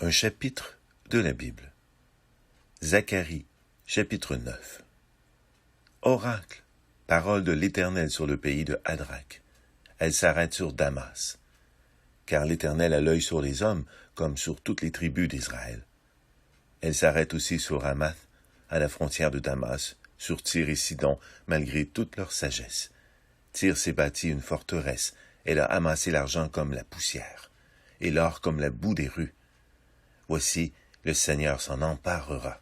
Un chapitre de la Bible. Zacharie, chapitre 9. Oracle, parole de l'Éternel sur le pays de Hadrach. Elle s'arrête sur Damas. Car l'Éternel a l'œil sur les hommes, comme sur toutes les tribus d'Israël. Elle s'arrête aussi sur Hamath, à la frontière de Damas, sur Tyr et Sidon, malgré toute leur sagesse. Tyr s'est bâti une forteresse, elle a amassé l'argent comme la poussière, et l'or comme la boue des rues. Voici, le Seigneur s'en emparera.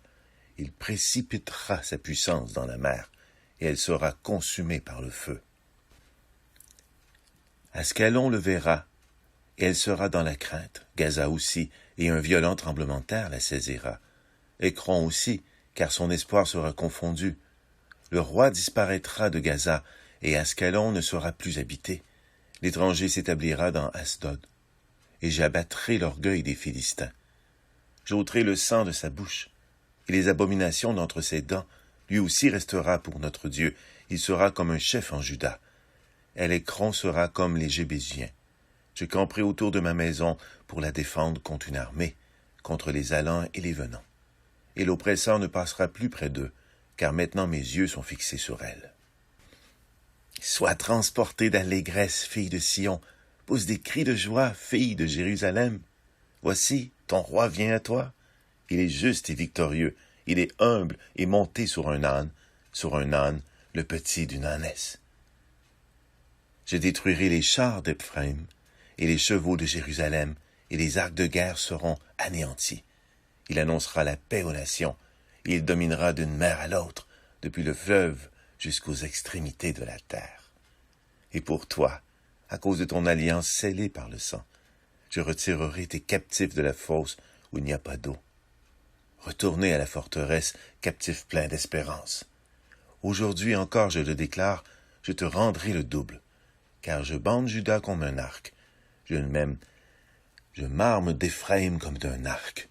Il précipitera sa puissance dans la mer, et elle sera consumée par le feu. Ascalon le verra, et elle sera dans la crainte, Gaza aussi, et un violent tremblement de terre la saisira. Écron aussi, car son espoir sera confondu. Le roi disparaîtra de Gaza, et Ascalon ne sera plus habité. L'étranger s'établira dans Asdod, et j'abattrai l'orgueil des Philistins. J'ôterai le sang de sa bouche, et les abominations d'entre ses dents. Lui aussi restera pour notre Dieu, il sera comme un chef en Juda. Écron sera comme les Jébésiens. Je camperai autour de ma maison pour la défendre contre une armée, contre les allants et les venants. Et l'oppresseur ne passera plus près d'eux, car maintenant mes yeux sont fixés sur elle. Sois transportée d'allégresse, fille de Sion, pousse des cris de joie, fille de Jérusalem. Voici, ton roi vient à toi. Il est juste et victorieux, il est humble et monté sur un âne, le petit d'une ânesse. Je détruirai les chars d'Éphraïm et les chevaux de Jérusalem, et les arcs de guerre seront anéantis. Il annoncera la paix aux nations, et il dominera d'une mer à l'autre, depuis le fleuve jusqu'aux extrémités de la terre. Et pour toi, à cause de ton alliance scellée par le sang, je retirerai tes captifs de la fosse où il n'y a pas d'eau. Retournez à la forteresse, captifs pleins d'espérance. Aujourd'hui encore, je le déclare, je te rendrai le double, car je bande Juda comme un arc. Je m'arme d'Éphraïm comme d'un arc,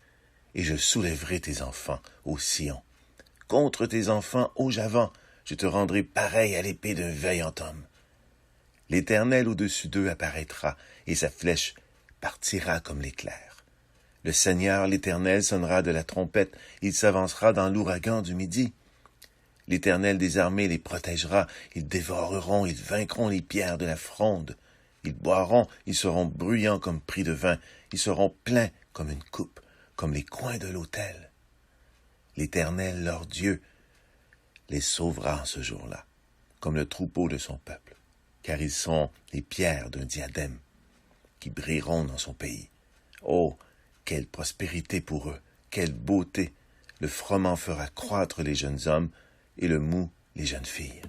et je soulèverai tes enfants, ô Sion. Contre tes enfants, ô Javan, je te rendrai pareil à l'épée d'un vaillant homme. L'Éternel au-dessus d'eux apparaîtra, et sa flèche partira comme l'éclair. Le Seigneur, l'Éternel, sonnera de la trompette, il s'avancera dans l'ouragan du midi. L'Éternel des armées les protégera, ils dévoreront, ils vaincront les pierres de la fronde. Ils boiront, ils seront bruyants comme pris de vin, ils seront pleins comme une coupe, comme les coins de l'autel. L'Éternel, leur Dieu, les sauvera en ce jour-là, comme le troupeau de son peuple, car ils sont les pierres d'un diadème qui brilleront dans son pays. Oh, quelle prospérité pour eux, quelle beauté! Le froment fera croître les jeunes hommes et le mou les jeunes filles.